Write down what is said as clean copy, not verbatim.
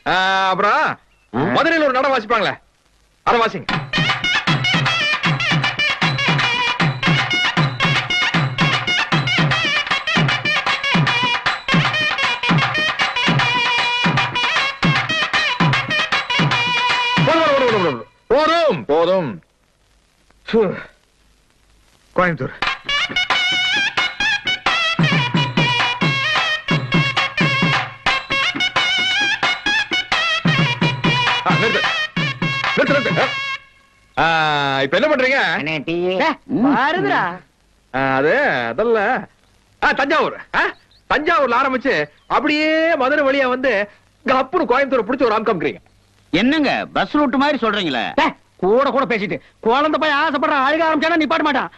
அப்புறம் மதுரையில் ஒரு நடம் வாசிப்பாங்களே, அதை வாசிங்க. போதும் போதும். கோயம்புத்தூர் இப்ப என்ன பண்றீங்க? அது அதல்ல, தஞ்சாவூர். தஞ்சாவூர்ல ஆரம்பிச்சு அப்படியே மதுரை வழியா வந்து அப்புறம் கோயம்புத்தூர் பிடிச்ச ஒரு ஆம்காமிக்கிறீங்க. என்னங்க பஸ் ரூட் மாதிரி சொல்றீங்களே? கூட கூட பேசிட்டு குழந்தை போய் ஆசைப்படுற அழுக ஆரம்பிச்சானா நீ பாட்ட மாட்டான்.